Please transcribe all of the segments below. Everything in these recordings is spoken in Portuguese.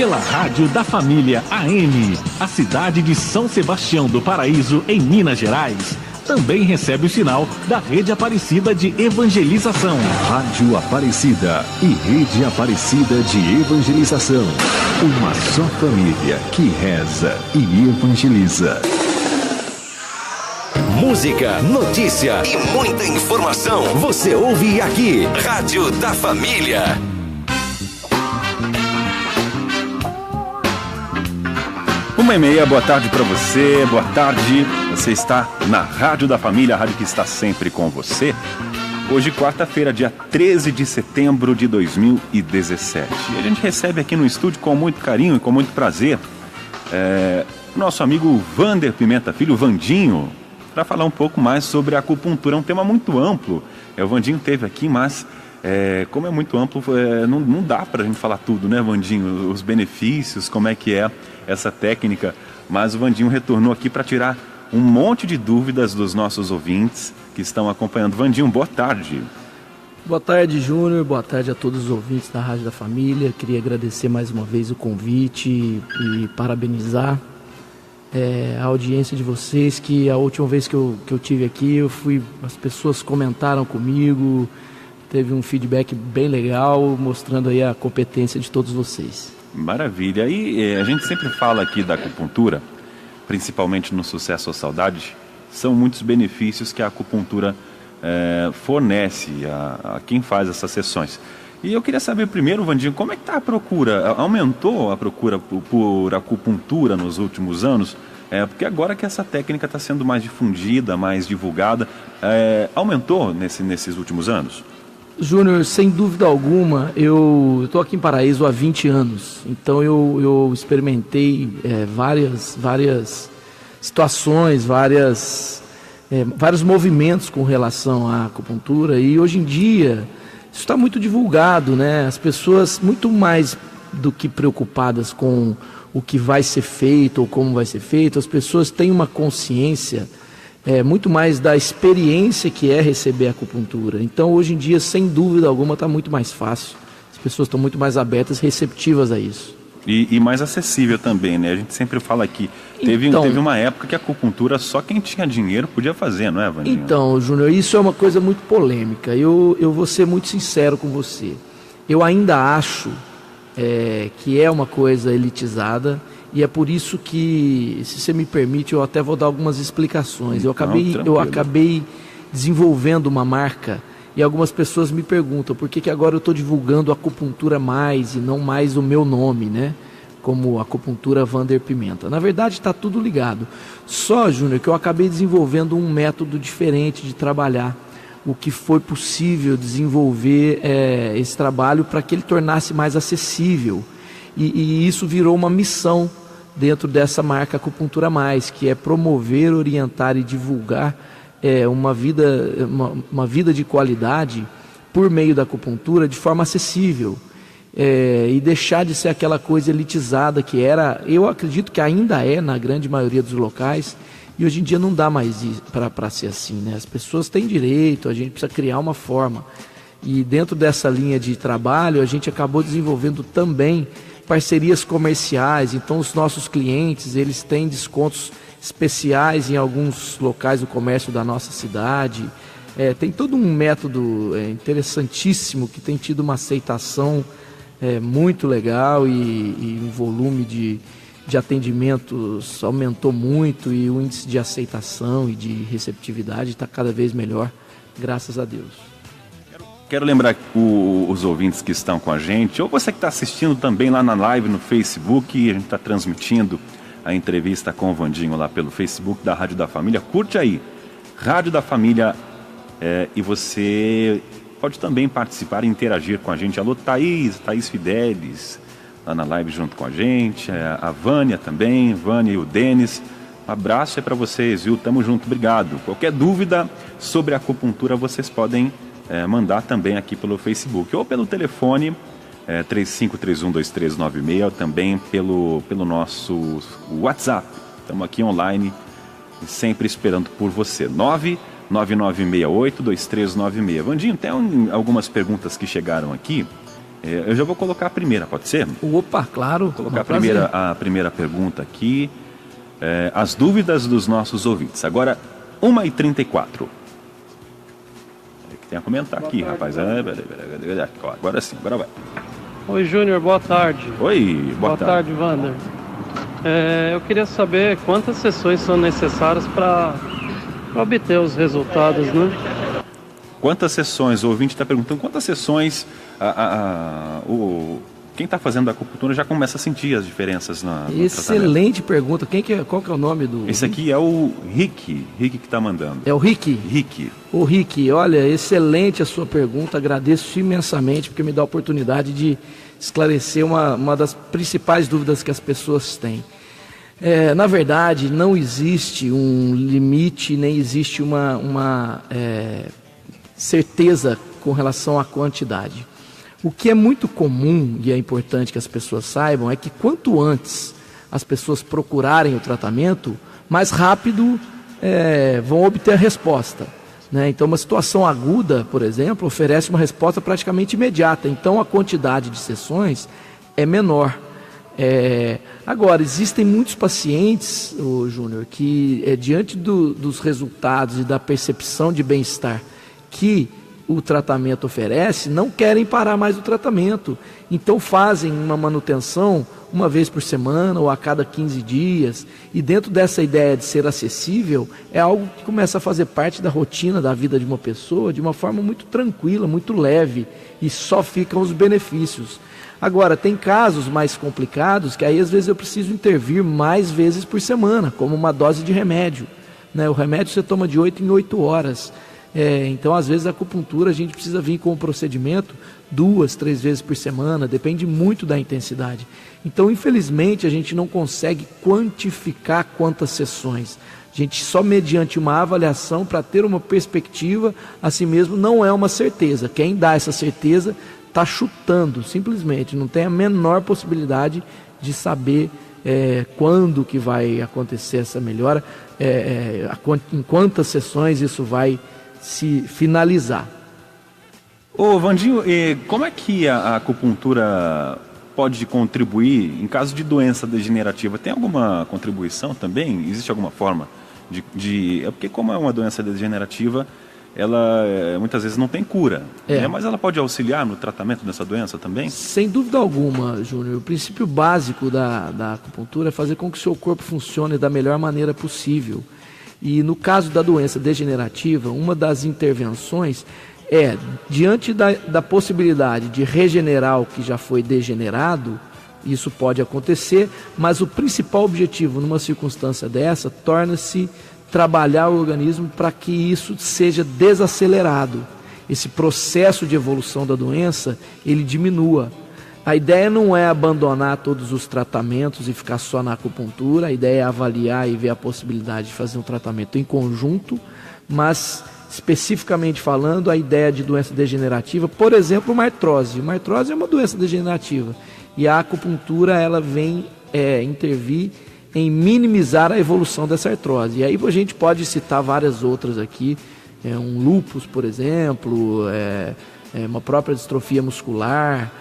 pela Rádio da Família AM, a cidade de São Sebastião do Paraíso, em Minas Gerais, também recebe o sinal da Rede Aparecida de Evangelização. Rádio Aparecida e Rede Aparecida de Evangelização. Uma só família que reza e evangeliza. Música, notícia e muita informação. Você ouve aqui, Rádio da Família. Uma e meia, boa tarde para você, boa tarde. Você está na Rádio da Família, a rádio que está sempre com você. Hoje, quarta-feira, dia 13 de setembro de 2017. E a gente recebe aqui no estúdio com muito carinho e com muito prazer nosso amigo Vander Pimenta Filho, o Vandinho, para falar um pouco mais sobre a acupuntura. É um tema muito amplo. O Vandinho esteve aqui, mas como é muito amplo, não dá para a gente falar tudo, né, Vandinho? Os benefícios, como é que é essa técnica. Mas o Vandinho retornou aqui para tirar um monte de dúvidas dos nossos ouvintes que estão acompanhando. Vandinho, boa tarde. Boa tarde, Júnior. Boa tarde a todos os ouvintes da Rádio da Família. Queria agradecer mais uma vez o convite e parabenizar a audiência de vocês, que a última vez que eu tive aqui, as pessoas comentaram comigo, teve um feedback bem legal, mostrando aí a competência de todos vocês. Maravilha. E a gente sempre fala aqui da acupuntura, principalmente no Sucesso ou Saudade, são muitos benefícios que a acupuntura fornece a quem faz essas sessões. E eu queria saber primeiro, Vandinho, como é que está a procura? Aumentou a procura por acupuntura nos últimos anos? Porque agora que essa técnica está sendo mais difundida, mais divulgada, aumentou nesses últimos anos? Júnior, sem dúvida alguma, eu estou aqui em Paraíso há 20 anos, então eu experimentei várias situações, vários movimentos com relação à acupuntura, e hoje em dia isso está muito divulgado, né? As pessoas, muito mais do que preocupadas com o que vai ser feito ou como vai ser feito, as pessoas têm uma consciência muito mais da experiência que é receber a acupuntura. Então, hoje em dia, sem dúvida alguma, está muito mais fácil. As pessoas estão muito mais abertas, receptivas a isso. E mais acessível também, né? A gente sempre fala que teve uma época que a acupuntura só quem tinha dinheiro podia fazer, não é, Vandinho? Então, Júnior, isso é uma coisa muito polêmica. Eu vou ser muito sincero com você. Eu ainda acho que é uma coisa elitizada. E é por isso que, se você me permite, eu até vou dar algumas explicações. Eu acabei desenvolvendo uma marca e algumas pessoas me perguntam por que agora eu estou divulgando acupuntura mais e não mais o meu nome, né? Como acupuntura Vander Pimenta. Na verdade está tudo ligado. Só, Júnior, que eu acabei desenvolvendo um método diferente de trabalhar. O que foi possível desenvolver esse trabalho para que ele tornasse mais acessível. E isso virou uma missão dentro dessa marca Acupuntura Mais, que é promover, orientar e divulgar uma vida de qualidade por meio da acupuntura de forma acessível, e deixar de ser aquela coisa elitizada que era, eu acredito que ainda é na grande maioria dos locais, e hoje em dia não dá mais para ser assim, né? As pessoas têm direito, a gente precisa criar uma forma, e dentro dessa linha de trabalho a gente acabou desenvolvendo também parcerias comerciais. Então os nossos clientes, eles têm descontos especiais em alguns locais do comércio da nossa cidade. Tem todo um método interessantíssimo que tem tido uma aceitação muito legal, e o volume de atendimentos aumentou muito, e o índice de aceitação e de receptividade está cada vez melhor, graças a Deus. Quero lembrar os ouvintes que estão com a gente, ou você que está assistindo também lá na live no Facebook, a gente está transmitindo a entrevista com o Vandinho lá pelo Facebook da Rádio da Família. Curte aí, Rádio da Família, e você pode também participar e interagir com a gente. Alô, Thaís Fidelis, lá na live junto com a gente, a Vânia também, Vânia e o Denis. Um abraço para vocês, viu? Tamo junto, obrigado. Qualquer dúvida sobre a acupuntura, vocês podem mandar também aqui pelo Facebook ou pelo telefone 35312396, também pelo nosso WhatsApp. Estamos aqui online, sempre esperando por você. 999682396. Vandinho, tem algumas perguntas que chegaram aqui. Eu já vou colocar a primeira, pode ser? Opa, claro. Vou colocar a primeira pergunta aqui. As dúvidas dos nossos ouvintes. Agora, 1h34. Tem a comentar aqui, rapaz. Agora sim, agora vai. Oi, Júnior, boa tarde. Oi, boa tarde. Boa tarde, Wander. Eu queria saber quantas sessões são necessárias para obter os resultados, né? Quantas sessões? O ouvinte está perguntando quantas sessões quem está fazendo a acupuntura já começa a sentir as diferenças no Excelente pergunta. Qual que é o nome do... Esse aqui é o Rick que está mandando. É o Rick? Rick. O Rick, olha, excelente a sua pergunta, agradeço imensamente porque me dá a oportunidade de esclarecer uma das principais dúvidas que as pessoas têm. Na verdade, não existe um limite, nem existe uma certeza com relação à quantidade. O que é muito comum e é importante que as pessoas saibam é que quanto antes as pessoas procurarem o tratamento, mais rápido vão obter a resposta, né? Então, uma situação aguda, por exemplo, oferece uma resposta praticamente imediata. Então, a quantidade de sessões é menor. Agora, existem muitos pacientes, Júnior, que diante dos resultados e da percepção de bem-estar que o tratamento oferece, não querem parar mais o tratamento. Então fazem uma manutenção uma vez por semana ou a cada 15 dias. E dentro dessa ideia de ser acessível, é algo que começa a fazer parte da rotina da vida de uma pessoa de uma forma muito tranquila, muito leve, e só ficam os benefícios. Agora, tem casos mais complicados que aí às vezes eu preciso intervir mais vezes por semana, como uma dose de remédio, né? O remédio você toma de 8 em 8 horas. Então, às vezes, a acupuntura a gente precisa vir com o procedimento 2, 3 vezes por semana, depende muito da intensidade. Então, infelizmente, a gente não consegue quantificar quantas sessões. A gente só mediante uma avaliação para ter uma perspectiva, assim mesmo, não é uma certeza. Quem dá essa certeza está chutando, simplesmente, não tem a menor possibilidade de saber quando que vai acontecer essa melhora, em quantas sessões isso vai se finalizar. Ô Vandinho, como é que a acupuntura pode contribuir em caso de doença degenerativa? Tem alguma contribuição também? Existe alguma forma porque como é uma doença degenerativa, ela muitas vezes não tem cura, né? Mas ela pode auxiliar no tratamento dessa doença também? Sem dúvida alguma, Júnior. O princípio básico da acupuntura é fazer com que o seu corpo funcione da melhor maneira possível. E no caso da doença degenerativa, uma das intervenções diante da possibilidade de regenerar o que já foi degenerado, isso pode acontecer, mas o principal objetivo numa circunstância dessa torna-se trabalhar o organismo para que isso seja desacelerado. Esse processo de evolução da doença, ele diminua. A ideia não é abandonar todos os tratamentos e ficar só na acupuntura, a ideia é avaliar e ver a possibilidade de fazer um tratamento em conjunto, mas especificamente falando, a ideia de doença degenerativa, por exemplo, uma artrose. Uma artrose é uma doença degenerativa e a acupuntura ela vem intervir em minimizar a evolução dessa artrose. E aí a gente pode citar várias outras aqui, um lúpus, por exemplo, uma própria distrofia muscular,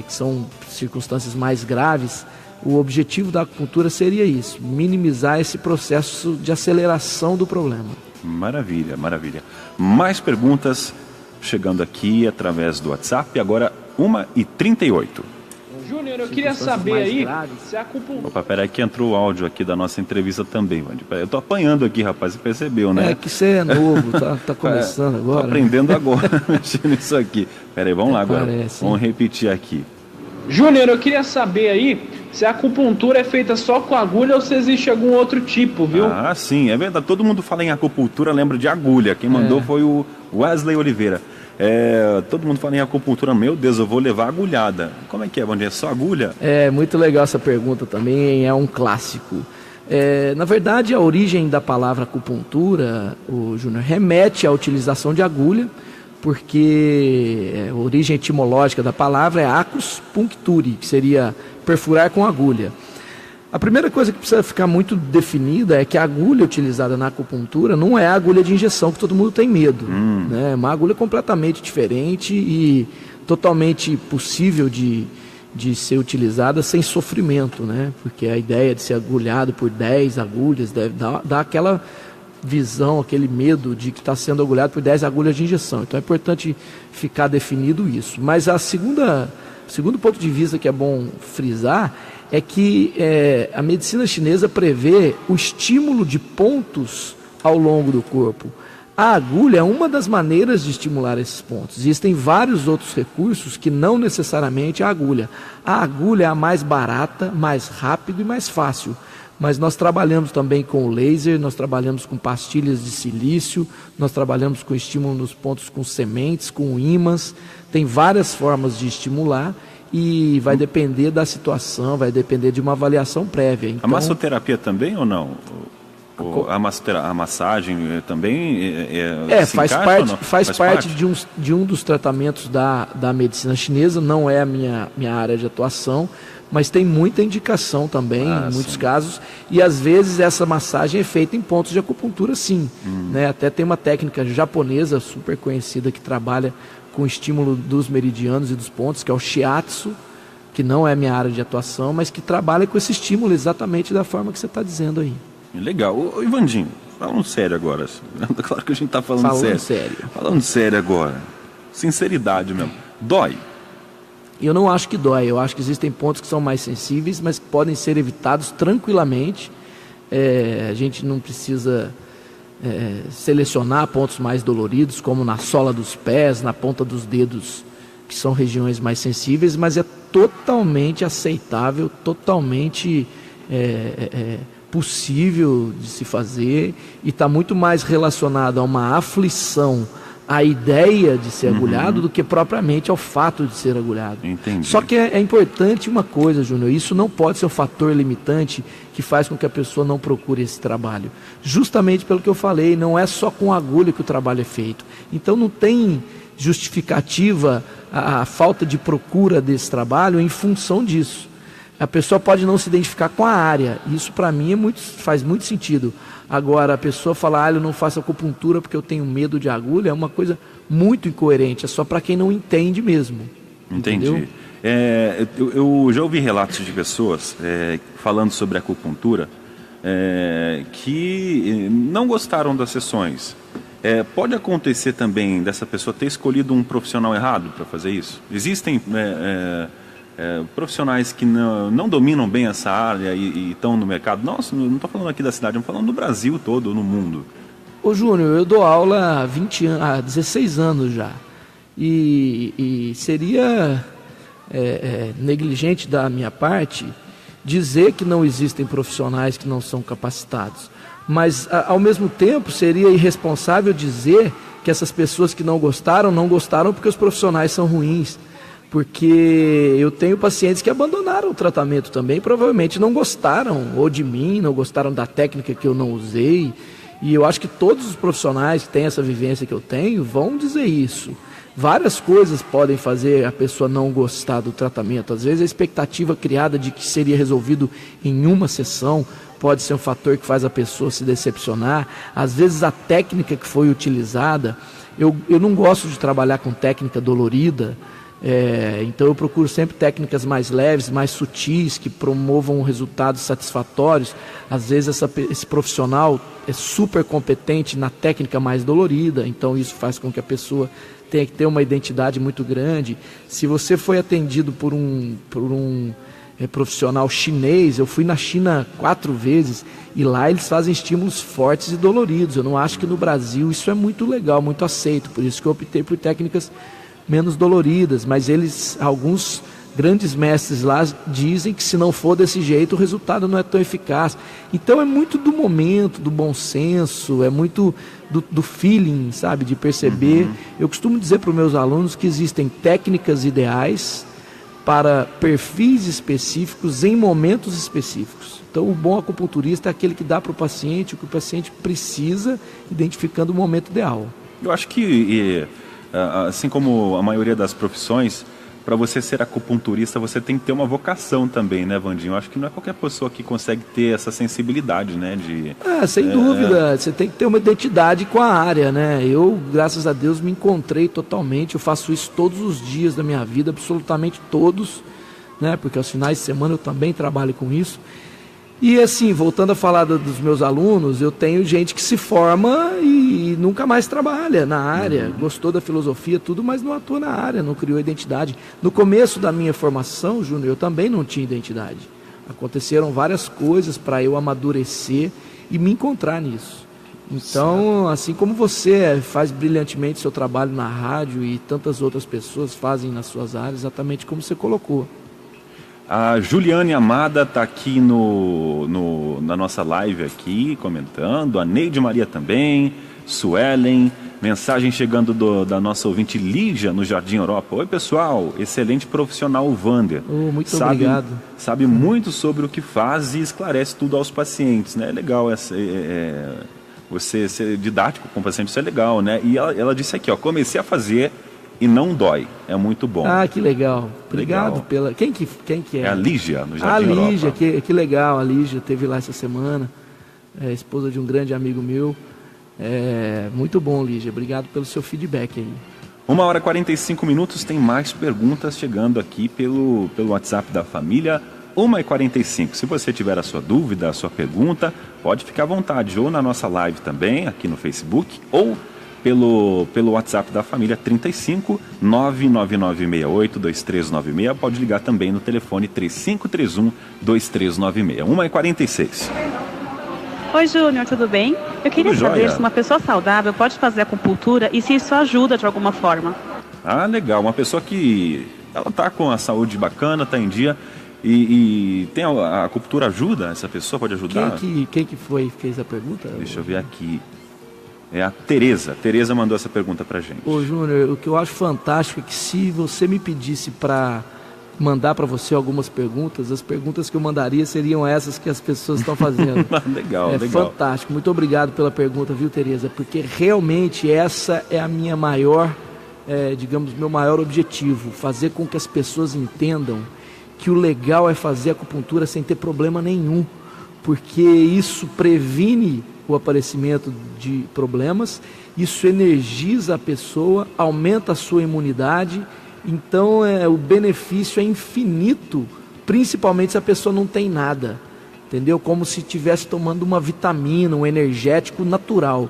que são circunstâncias mais graves. O objetivo da acupuntura seria isso, minimizar esse processo de aceleração do problema. Maravilha, maravilha. Mais perguntas chegando aqui através do WhatsApp, agora 1h38. Júnior, eu queria saber aí se a acupuntura... Opa, peraí que entrou o áudio aqui da nossa entrevista também, Wandy. Eu tô apanhando aqui, rapaz, você percebeu, né? É que você é novo, tá começando agora. Tô aprendendo agora, mexendo nisso aqui. Peraí, vamos lá agora. Vamos repetir aqui. Júnior, eu queria saber aí se a acupuntura é feita só com agulha ou se existe algum outro tipo, viu? Ah, sim, é verdade. Todo mundo fala em acupuntura, lembra de agulha. Quem mandou foi o Wesley Oliveira. Todo mundo fala em acupuntura, meu Deus, eu vou levar agulhada. Como é que é, Wandy? É só agulha? É muito legal essa pergunta também, é um clássico. Na verdade, a origem da palavra acupuntura, o Júnior, remete à utilização de agulha, porque a origem etimológica da palavra é acus puncturi, que seria perfurar com agulha. A primeira coisa que precisa ficar muito definida é que a agulha utilizada na acupuntura não é a agulha de injeção que todo mundo tem medo, né? É uma agulha completamente diferente e totalmente possível de ser utilizada sem sofrimento, né? Porque a ideia de ser agulhado por 10 agulhas deve dar aquela visão, aquele medo de que está sendo agulhado por 10 agulhas de injeção. Então é importante ficar definido isso. Mas o segundo ponto de vista que é bom frisar é que a medicina chinesa prevê o estímulo de pontos ao longo do corpo. A agulha é uma das maneiras de estimular esses pontos. Existem vários outros recursos que não necessariamente a agulha. A agulha é a mais barata, mais rápido e mais fácil. Mas nós trabalhamos também com o laser, nós trabalhamos com pastilhas de silício, nós trabalhamos com estímulo nos pontos com sementes, com ímãs. Tem várias formas de estimular e vai depender da situação, vai depender de uma avaliação prévia. Então, a massoterapia também ou não? A massagem também faz parte de um dos tratamentos da medicina chinesa, não é a minha área de atuação, mas tem muita indicação também, em muitos casos, e às vezes essa massagem é feita em pontos de acupuntura, sim. Né? Até tem uma técnica japonesa super conhecida que trabalha com estímulo dos meridianos e dos pontos, que é o shiatsu, que não é a minha área de atuação, mas que trabalha com esse estímulo exatamente da forma que você está dizendo aí. Legal. Ô, Ivandinho, falando sério agora. Claro que a gente está falando sério. Falando sério agora. Sinceridade mesmo. Dói? Eu não acho que dói. Eu acho que existem pontos que são mais sensíveis, mas que podem ser evitados tranquilamente. A gente não precisa selecionar pontos mais doloridos, como na sola dos pés, na ponta dos dedos, que são regiões mais sensíveis, mas é totalmente aceitável, totalmente possível de se fazer, e está muito mais relacionado a uma aflição, à ideia de ser agulhado, do que propriamente ao fato de ser agulhado. Entendi. Só que é importante uma coisa, Júnior, isso não pode ser um fator limitante que faz com que a pessoa não procure esse trabalho. Justamente pelo que eu falei, não é só com agulha que o trabalho é feito. Então não tem justificativa a falta de procura desse trabalho em função disso. A pessoa pode não se identificar com a área, isso para mim faz muito sentido. Agora, a pessoa falar, eu não faço acupuntura porque eu tenho medo de agulha, é uma coisa muito incoerente, é só para quem não entende mesmo. Entendi. Entendeu? Eu já ouvi relatos de pessoas falando sobre acupuntura que não gostaram das sessões. Pode acontecer também dessa pessoa ter escolhido um profissional errado para fazer isso? Existem profissionais que não dominam bem essa área e estão no mercado. Nossa, não estou falando aqui da cidade, estou falando do Brasil todo, no mundo. Ô Júnior, eu dou aula há 16 anos já. E seria negligente da minha parte dizer que não existem profissionais que não são capacitados. Mas, ao mesmo tempo, seria irresponsável dizer que essas pessoas que não gostaram porque os profissionais são ruins. Porque eu tenho pacientes que abandonaram o tratamento também, provavelmente não gostaram ou de mim, não gostaram da técnica que eu não usei. E eu acho que todos os profissionais que têm essa vivência que eu tenho vão dizer isso. Várias coisas podem fazer a pessoa não gostar do tratamento. Às vezes a expectativa criada de que seria resolvido em uma sessão pode ser um fator que faz a pessoa se decepcionar. Às vezes a técnica que foi utilizada, eu não gosto de trabalhar com técnica dolorida. Então eu procuro sempre técnicas mais leves, mais sutis, que promovam resultados satisfatórios. Às vezes esse profissional é super competente na técnica mais dolorida, então isso faz com que a pessoa tenha que ter uma identidade muito grande. Se você foi atendido por um profissional chinês, eu fui na China 4 vezes e lá eles fazem estímulos fortes e doloridos. Eu não acho que no Brasil isso é muito legal, muito aceito, por isso que eu optei por técnicas menos doloridas, mas alguns grandes mestres lá dizem que se não for desse jeito o resultado não é tão eficaz. Então é muito do momento, do bom senso, é muito do feeling, sabe, de perceber. Eu costumo dizer para os meus alunos que existem técnicas ideais para perfis específicos em momentos específicos. Então o bom acupunturista é aquele que dá para o paciente o que o paciente precisa, identificando o momento ideal. Eu acho que assim como a maioria das profissões, para você ser acupunturista, você tem que ter uma vocação também, né, Vandinho? Eu acho que não é qualquer pessoa que consegue ter essa sensibilidade, né? Sem dúvida, você tem que ter uma identidade com a área, né? Eu, graças a Deus, me encontrei totalmente, eu faço isso todos os dias da minha vida, absolutamente todos, né? Porque aos finais de semana eu também trabalho com isso. E assim, voltando a falar dos meus alunos, eu tenho gente que se forma e nunca mais trabalha na área, gostou da filosofia, tudo, mas não atua na área, não criou identidade. No começo da minha formação, Júnior, eu também não tinha identidade. Aconteceram várias coisas para eu amadurecer e me encontrar nisso. Então, assim como você faz brilhantemente seu trabalho na rádio e tantas outras pessoas fazem nas suas áreas, exatamente como você colocou. A Juliane Amada está aqui na nossa live aqui, comentando. A Neide Maria também. Suelen. Mensagem chegando da nossa ouvinte Lígia, no Jardim Europa. Oi, pessoal. Excelente profissional, o Wander. Muito obrigado. Sabe muito sobre o que faz e esclarece tudo aos pacientes, né? É legal você ser didático com o paciente, isso é legal, né? E ela disse aqui, ó, comecei a fazer... e não dói, é muito bom. Que legal. Obrigado pela... Quem que é? É a Lígia, no Jardim Europa. A Lígia, que legal, a Lígia esteve lá essa semana, esposa de um grande amigo meu. Muito bom, Lígia, obrigado pelo seu feedback aí. 1h45, tem mais perguntas chegando aqui pelo WhatsApp da família, 1h45. Se você tiver a sua dúvida, a sua pergunta, pode ficar à vontade, ou na nossa live também, aqui no Facebook, ou pelo WhatsApp da família 35 99968 2396. Pode ligar também no telefone 3531 2396. 1h46. Oi, Júnior, tudo bem? Eu queria saber se uma pessoa saudável pode fazer acupuntura e se isso ajuda de alguma forma. Legal. Uma pessoa que ela tá com a saúde bacana, tá em dia e tem a acupuntura ajuda? Essa pessoa pode ajudar? Quem que fez a pergunta? Deixa eu ver aqui. É a Tereza. Tereza mandou essa pergunta pra gente. Ô, Júnior, o que eu acho fantástico é que se você me pedisse para mandar para você algumas perguntas, as perguntas que eu mandaria seriam essas que as pessoas estão fazendo. Legal. Fantástico. Muito obrigado pela pergunta, viu, Tereza? Porque realmente essa é a minha maior, meu maior objetivo, fazer com que as pessoas entendam que o legal é fazer acupuntura sem ter problema nenhum, porque isso previne o aparecimento de problemas, isso energiza a pessoa, aumenta a sua imunidade, então o benefício é infinito, principalmente se a pessoa não tem nada, entendeu? Como se estivesse tomando uma vitamina, um energético natural,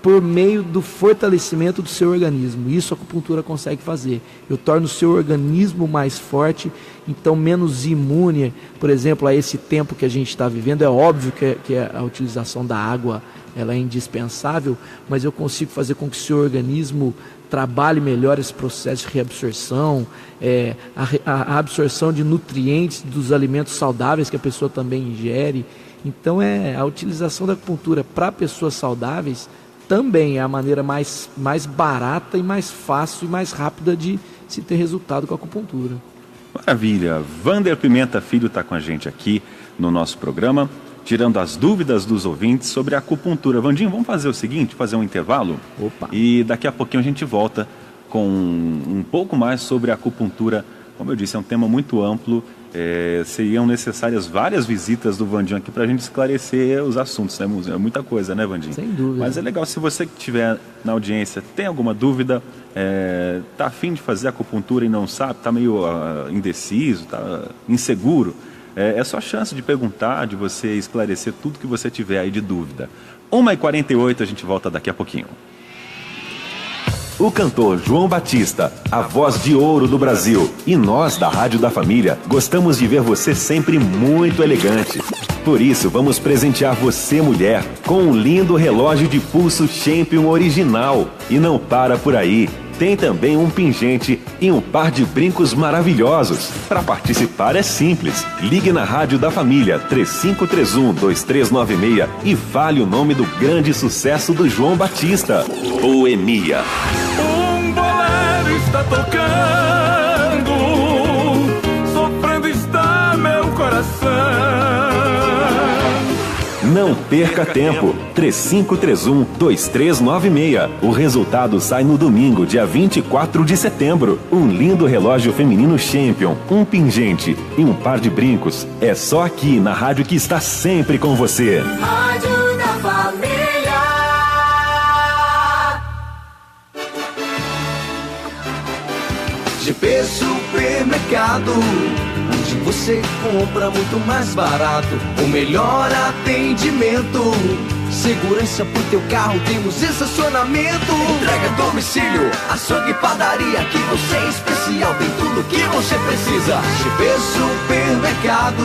por meio do fortalecimento do seu organismo. Isso a acupuntura consegue fazer. Eu torno o seu organismo mais forte, então menos imune, por exemplo, a esse tempo que a gente está vivendo. É óbvio que a utilização da água ela é indispensável, mas eu consigo fazer com que o seu organismo trabalhe melhor esse processo de reabsorção, a absorção de nutrientes dos alimentos saudáveis que a pessoa também ingere. Então a utilização da acupuntura para pessoas saudáveis também é a maneira mais barata e mais fácil e mais rápida de se ter resultado com a acupuntura. Maravilha. Wander Pimenta Filho está com a gente aqui no nosso programa, tirando as dúvidas dos ouvintes sobre a acupuntura. Vandinho, vamos fazer o seguinte, fazer um intervalo? Opa. E daqui a pouquinho a gente volta com um pouco mais sobre a acupuntura. Como eu disse, é um tema muito amplo. Seriam necessárias várias visitas do Vandinho aqui para a gente esclarecer os assuntos, né? É muita coisa, né, Vandinho? Sem dúvida. Mas é legal, se você que estiver na audiência, tem alguma dúvida, tá afim de fazer acupuntura e não sabe, tá meio indeciso, tá inseguro, é só chance de perguntar, de você esclarecer tudo que você tiver aí de dúvida. 1h48, a gente volta daqui a pouquinho. O cantor João Batista, a voz de ouro do Brasil. E nós, da Rádio da Família, gostamos de ver você sempre muito elegante. Por isso, vamos presentear você, mulher, com um lindo relógio de pulso Champion original. E não para por aí. Tem também um pingente e um par de brincos maravilhosos. Para participar é simples. Ligue na Rádio da Família 3531-2396 e fale o nome do grande sucesso do João Batista, Boemia. Um bolero está tocando, sofrendo está meu coração. Não Não perca tempo. 3531-2396. O resultado sai no domingo, dia 24 de setembro. Um lindo relógio feminino Champion, um pingente e um par de brincos. É só aqui na rádio que está sempre com você. Rádio da Família. GP Supermercado, onde você compra muito mais barato, o melhor atendimento, segurança pro teu carro, temos estacionamento, entrega a domicílio, açougue e padaria, aqui você é especial, tem tudo que você precisa. GP Supermercado,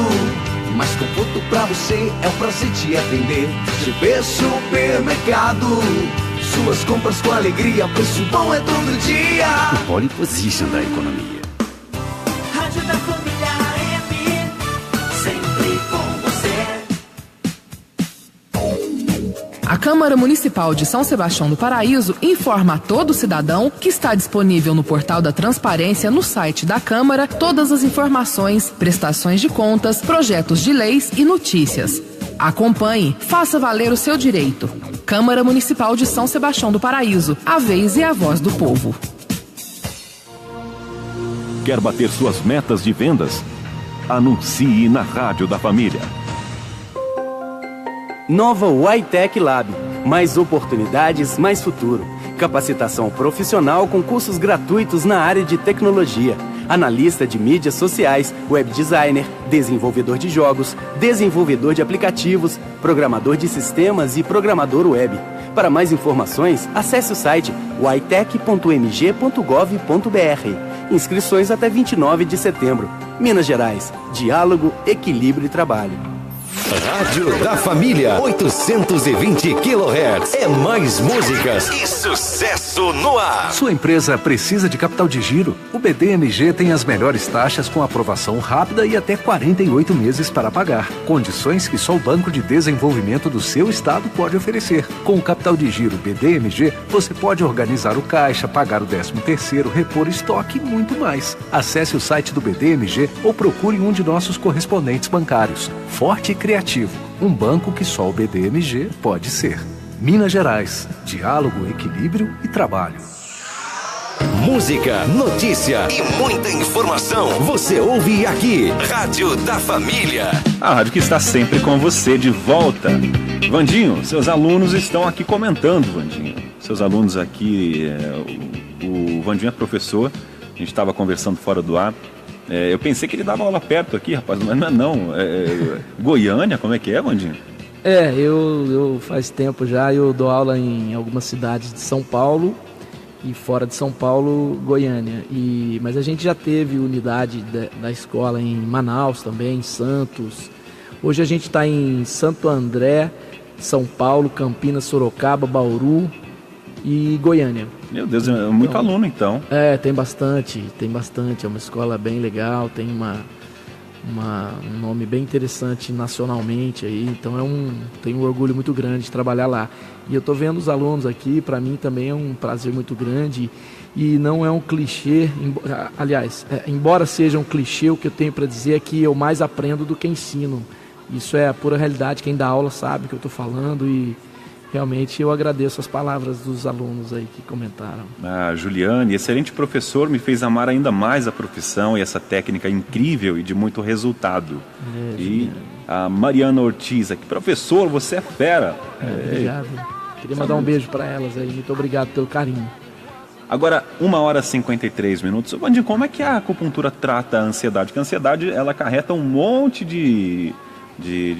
mais conforto pra você, é um prazer te atender. GP Supermercado, suas compras com alegria, preço bom é todo dia. O pole position da economia. Rádio da Família FM, sempre com você. A Câmara Municipal de São Sebastião do Paraíso informa a todo cidadão que está disponível no portal da Transparência no site da Câmara todas as informações, prestações de contas, projetos de leis e notícias. Acompanhe, faça valer o seu direito. Câmara Municipal de São Sebastião do Paraíso, a vez e a voz do povo. Quer bater suas metas de vendas? Anuncie na Rádio da Família. Nova Y-Tech Lab. Mais oportunidades, mais futuro. Capacitação profissional com cursos gratuitos na área de tecnologia. Analista de mídias sociais, web designer, desenvolvedor de jogos, desenvolvedor de aplicativos, programador de sistemas e programador web. Para mais informações, acesse o site ytech.mg.gov.br. Inscrições até 29 de setembro. Minas Gerais. Diálogo, equilíbrio e trabalho. Rádio da Família, 820 kHz. É mais músicas e sucesso no ar. Sua empresa precisa de capital de giro? O BDMG tem as melhores taxas com aprovação rápida e até 48 meses para pagar. Condições que só o Banco de Desenvolvimento do seu estado pode oferecer. Com o capital de giro BDMG, você pode organizar o caixa, pagar o 13º, repor estoque e muito mais. Acesse o site do BDMG ou procure um de nossos correspondentes bancários. Forte e criativo. Um banco que só o BDMG pode ser. Minas Gerais. Diálogo, equilíbrio e trabalho. Música, notícia e muita informação. Você ouve aqui. Rádio da Família. A rádio que está sempre com você, de volta. Vandinho, seus alunos estão aqui comentando, Vandinho. Seus alunos aqui, o Vandinho é professor, a gente estava conversando fora do ar. Eu pensei que ele dava aula perto aqui, rapaz, mas não. Goiânia, como é que é, Vandinho? Eu faz tempo já, eu dou aula em algumas cidades de São Paulo e fora de São Paulo, Goiânia. Mas a gente já teve unidade da escola em Manaus também, em Santos. Hoje a gente está em Santo André, São Paulo, Campinas, Sorocaba, Bauru e Goiânia. Meu Deus, é muito aluno então. Tem bastante. É uma escola bem legal, tem um nome bem interessante nacionalmente aí, então tem um orgulho muito grande de trabalhar lá. E eu estou vendo os alunos aqui, para mim também é um prazer muito grande e não é um clichê, aliás, embora seja um clichê, o que eu tenho para dizer é que eu mais aprendo do que ensino. Isso é a pura realidade, quem dá aula sabe o que eu estou falando e realmente eu agradeço as palavras dos alunos aí que comentaram. A Juliane, excelente professor, me fez amar ainda mais a profissão e essa técnica incrível e de muito resultado. E a Mariana Ortiz aqui, professor, você é fera. Obrigado. Queria mandar um beijo para elas aí, muito obrigado pelo carinho. Agora, 1h53. Vandinho, como é que a acupuntura trata a ansiedade? Porque a ansiedade, ela acarreta um monte de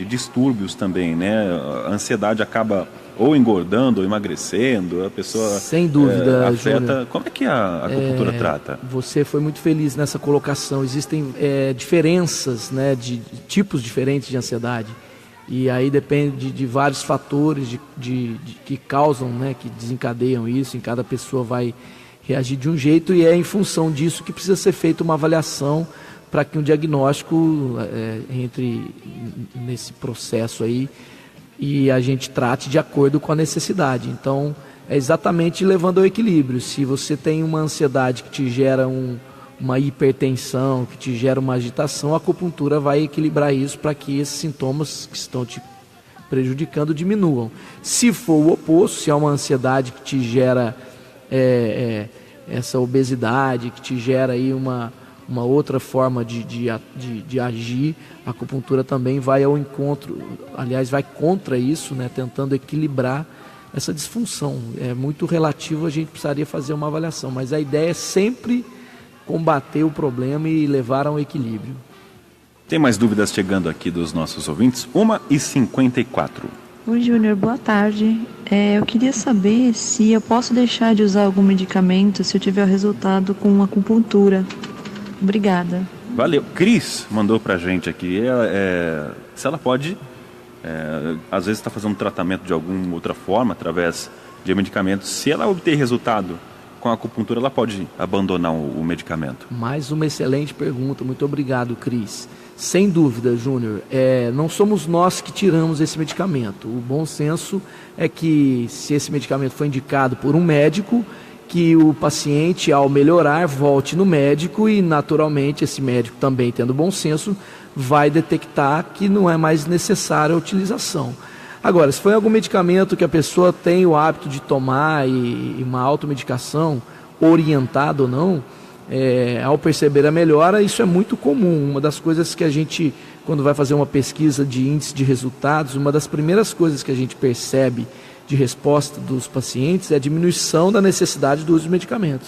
distúrbios também, né? A ansiedade acaba ou engordando ou emagrecendo, a pessoa sem dúvida afeta. Júnior, como é que a acupuntura trata? Você foi muito feliz nessa colocação. Existem diferenças, né, de tipos diferentes de ansiedade e aí depende de vários fatores que causam, né, que desencadeiam isso. Em cada pessoa vai reagir de um jeito e é em função disso que precisa ser feita uma avaliação para que um diagnóstico entre nesse processo aí e a gente trate de acordo com a necessidade. Então, é exatamente levando ao equilíbrio. Se você tem uma ansiedade que te gera uma hipertensão, que te gera uma agitação, a acupuntura vai equilibrar isso para que esses sintomas que estão te prejudicando, diminuam. Se for o oposto, se há uma ansiedade que te gera essa obesidade, que te gera aí uma outra forma de agir, a acupuntura também vai ao encontro, aliás, vai contra isso, né, tentando equilibrar essa disfunção. É muito relativo, a gente precisaria fazer uma avaliação, mas a ideia é sempre combater o problema e levar a um equilíbrio. Tem mais dúvidas chegando aqui dos nossos ouvintes? 1h54. Oi, Júnior, boa tarde. Eu queria saber se eu posso deixar de usar algum medicamento se eu tiver resultado com acupuntura. Obrigada. Valeu. Cris mandou pra gente aqui se ela pode, às vezes está fazendo um tratamento de alguma outra forma, através de medicamentos. Se ela obter resultado com a acupuntura, ela pode abandonar o medicamento. Mais uma excelente pergunta. Muito obrigado, Cris. Sem dúvida, Júnior, não somos nós que tiramos esse medicamento. O bom senso é que, se esse medicamento foi indicado por um médico, que o paciente, ao melhorar, volte no médico e, naturalmente, esse médico também, tendo bom senso, vai detectar que não é mais necessária a utilização. Agora, se foi algum medicamento que a pessoa tem o hábito de tomar e uma automedicação, orientada ou não, ao perceber a melhora, isso é muito comum. Uma das coisas que a gente, quando vai fazer uma pesquisa de índice de resultados, uma das primeiras coisas que a gente percebe de resposta dos pacientes é a diminuição da necessidade do uso de medicamentos.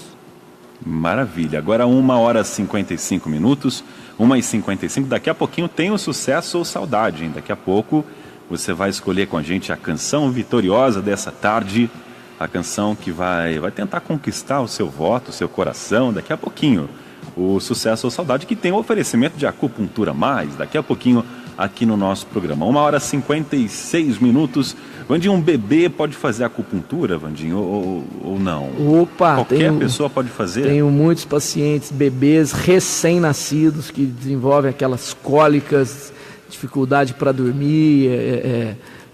Maravilha. Agora 1h55, 1h55. Daqui a pouquinho tem o Sucesso ou Saudade, hein? Daqui a pouco você vai escolher com a gente a canção vitoriosa dessa tarde, a canção que vai tentar conquistar o seu voto, o seu coração. Daqui a pouquinho o Sucesso ou Saudade, que tem um oferecimento de Acupuntura Mais, daqui a pouquinho aqui no nosso programa. 1h56. Vandinho, um bebê pode fazer acupuntura, Vandinho, ou não? Opa! Qualquer pessoa pode fazer? Tenho muitos pacientes, bebês recém-nascidos, que desenvolvem aquelas cólicas, dificuldade para dormir,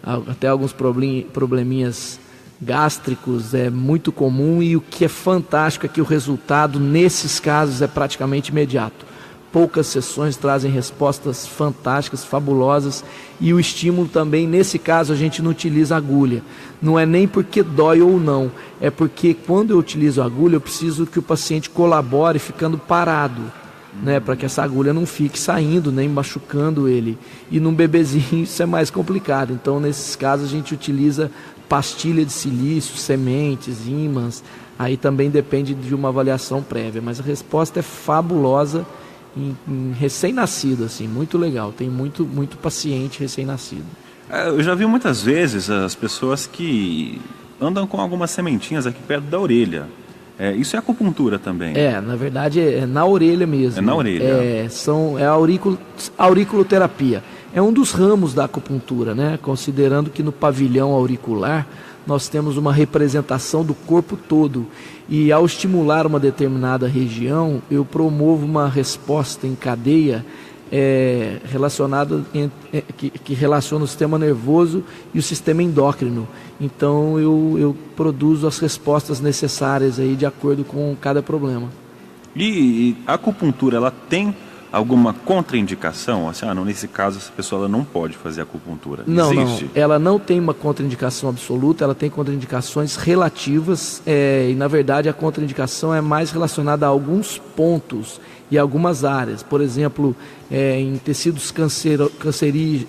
até alguns probleminhas gástricos, é muito comum, e o que é fantástico é que o resultado nesses casos é praticamente imediato. Poucas sessões trazem respostas fantásticas, fabulosas, e o estímulo também, nesse caso, a gente não utiliza agulha. Não é nem porque dói ou não, é porque quando eu utilizo a agulha, eu preciso que o paciente colabore ficando parado, né, para que essa agulha não fique saindo, nem machucando ele. E num bebezinho isso é mais complicado, então nesses casos a gente utiliza pastilha de silício, sementes, ímãs, aí também depende de uma avaliação prévia, mas a resposta é fabulosa em recém-nascido, assim, muito legal. Tem muito paciente recém-nascido. Eu já vi muitas vezes as pessoas que andam com algumas sementinhas aqui perto da orelha. Isso é acupuntura também? Na verdade é na orelha mesmo. É na orelha. É a auriculoterapia. É um dos ramos da acupuntura, né? Considerando que no pavilhão auricular nós temos uma representação do corpo todo, e ao estimular uma determinada região, eu promovo uma resposta em cadeia relacionada que relaciona o sistema nervoso e o sistema endócrino. Então eu produzo as respostas necessárias aí de acordo com cada problema. E a acupuntura, ela tem alguma contraindicação? Assim, não, nesse caso essa pessoa ela não pode fazer acupuntura. Não, existe? Não, ela não tem uma contraindicação absoluta, ela tem contraindicações relativas, e na verdade a contraindicação é mais relacionada a alguns pontos e algumas áreas. Por exemplo, em tecidos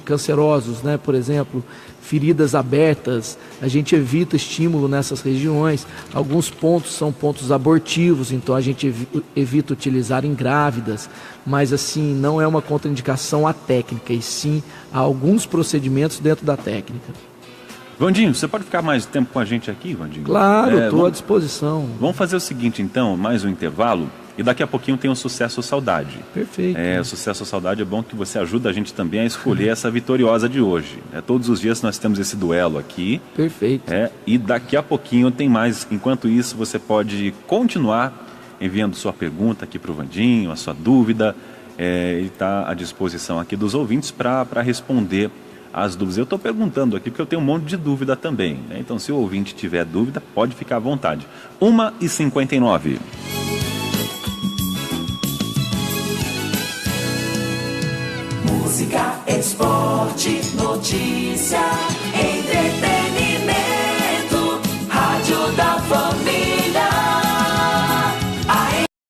cancerosos, né? Por exemplo, feridas abertas, a gente evita estímulo nessas regiões. Alguns pontos são pontos abortivos, então a gente evita utilizar em grávidas, mas assim, não é uma contraindicação à técnica, e sim a alguns procedimentos dentro da técnica. Vandinho, você pode ficar mais tempo com a gente aqui, Vandinho? Claro, estou à disposição. Vamos fazer o seguinte então, mais um intervalo, e daqui a pouquinho tem o Sucesso ou Saudade. Perfeito. O Sucesso ou Saudade é bom que você ajuda a gente também a escolher essa vitoriosa de hoje. Todos os dias nós temos esse duelo aqui. Perfeito. E daqui a pouquinho tem mais. Enquanto isso, você pode continuar enviando sua pergunta aqui para o Vandinho, a sua dúvida. Ele está à disposição aqui dos ouvintes para responder as dúvidas. Eu estou perguntando aqui porque eu tenho um monte de dúvida também, né? Então, se o ouvinte tiver dúvida, pode ficar à vontade. 1h59. música, esporte, notícia, entretenimento.